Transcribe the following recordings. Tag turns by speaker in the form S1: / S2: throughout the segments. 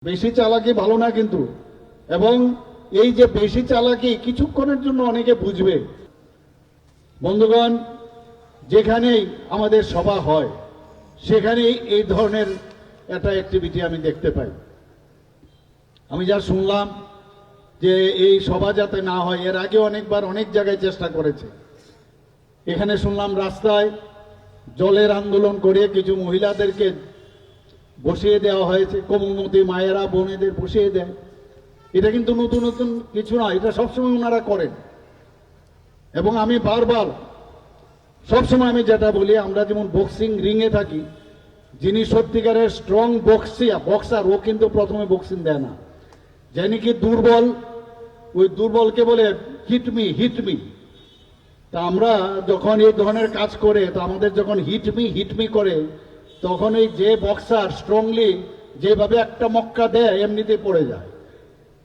S1: বেশি চালাকি ভালো না কিন্তু, এবং এই যে বেশি চালাকি কিছুক্ষণের জন্য অনেকে বুঝবে। বন্ধুগণ, যেখানেই আমাদের সভা হয় সেখানেই এই ধরনের একটা অ্যাক্টিভিটি আমি দেখতে পাই। আমি যা শুনলাম যে এই সভা যাতে না হয়, এর আগে অনেকবার অনেক জায়গায় চেষ্টা করেছে। এখানে শুনলাম রাস্তায় জলের আন্দোলন করে কিছু মহিলাদেরকে বসিয়ে দেওয়া হয়েছে, কোমলমতি মায়েরা বোনেদের বসিয়ে দেয়। এটা কিন্তু নতুন নতুন কিছু না, এটা সবসময় ওনারা করেন। এবং আমি বারবার সবসময় আমি যেটা বলি, আমরা যেমন বক্সিং রিংয়ে থাকি, যিনি সত্যিকারের স্ট্রং বক্সার ও কিন্তু প্রথমে বক্সিং দেয় না। যে নাকি দুর্বল, ওই দুর্বলকে বলে হিটমি। তা আমরা যখন এই ধরনের কাজ করে, তো আমাদের যখন হিটমি করে, তখন এই যে বক্সার স্ট্রংলি যেভাবে একটা মক্কা দেয় এমনিতে পড়ে যায়।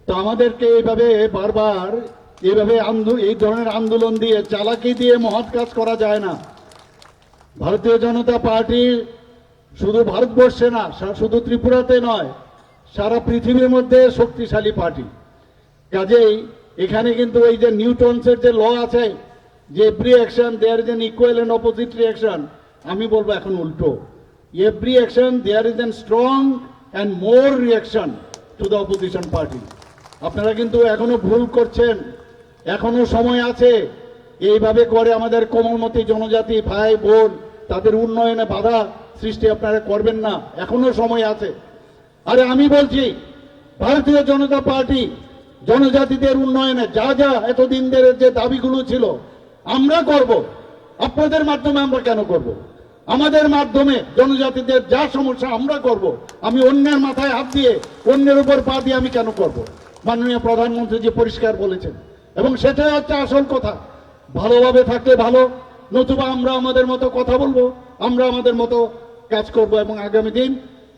S1: তো আমাদেরকে এইভাবে বারবার এই ধরনের আন্দোলন দিয়ে, চালাকি দিয়ে মহৎ কাজ করা যায় না। ভারতীয় জনতা পার্টি শুধু ভারতবর্ষে না, শুধু ত্রিপুরাতে নয়, সারা পৃথিবীর মধ্যে শক্তিশালী পার্টি। কাজেই এখানে কিন্তু এই যে নিউটনসের যে ল আছে, যে every action there is an equal and opposite reaction, আমি বলবো এখন উল্টো। Every action there is an strong and more reaction to the opposition party. আপনারা কিন্তু এখনো ভুল করছেন, এখনো সময় আছে। এইভাবে করে আমাদের কোমলমতি জনজাতি ভাই বোন, তাদের উন্নয়নে বাধা সৃষ্টি আপনারা করবেন না, এখনো সময় আছে। আরে আমি বলছি, ভারতীয় জনতা পার্টি জনজাতিদের উন্নয়নে যা যা এতদিন ধরে যে দাবিগুলো ছিল আমরা করব। আপনাদের মাধ্যমে আমরা কেন করব? আমাদের মাধ্যমে জনজাতিদের যা সমস্যা আমরা করব। আমি অন্যের মাথায় হাত দিয়ে, অন্যের উপর পা দিয়ে আমি কেন করব? মাননীয় প্রধানমন্ত্রী যে পরিষ্কার বলেছেন, এবং সেটাই হচ্ছে আসল কথা। ভালোভাবে থাকলে ভালো, নতুবা আমরা আমাদের মতো কথা বলবো, আমরা আমাদের মতো কাজ করব, এবং আগামী দিন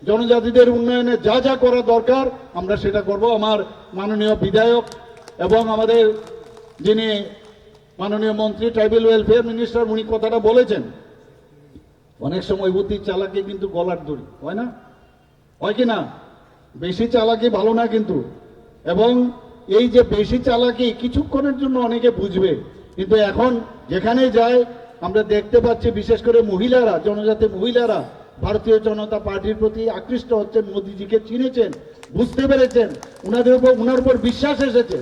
S1: জনজাতিদের উন্নয়নে যা যা করা দরকার আমরা সেটা করব। আমার মাননীয় বিধায়ক এবং আমাদের যিনি মাননীয় মন্ত্রী ট্রাইবাল ওয়েলফেয়ার মিনিস্টার, উনি কথাটা বলেছেন, অনেক সময় বুদ্ধি চালাকি কিন্তু গলার দড়ি হয় না, হয় কি না? বেশি চালাকি ভালো না কিন্তু, এবং এই যে বেশি চালাকি কিছুক্ষণের জন্য অনেকে বুঝবে, কিন্তু এখন যেখানে যায় আমরা দেখতে পাচ্ছি, বিশেষ করে মহিলারা, জনজাতি মহিলারা ভারতীয় জনতা পার্টির প্রতি আকৃষ্ট হচ্ছেন, মোদিজিকে চিনেছেন, বুঝতে পেরেছেন, ওনার উপর বিশ্বাস এসেছে।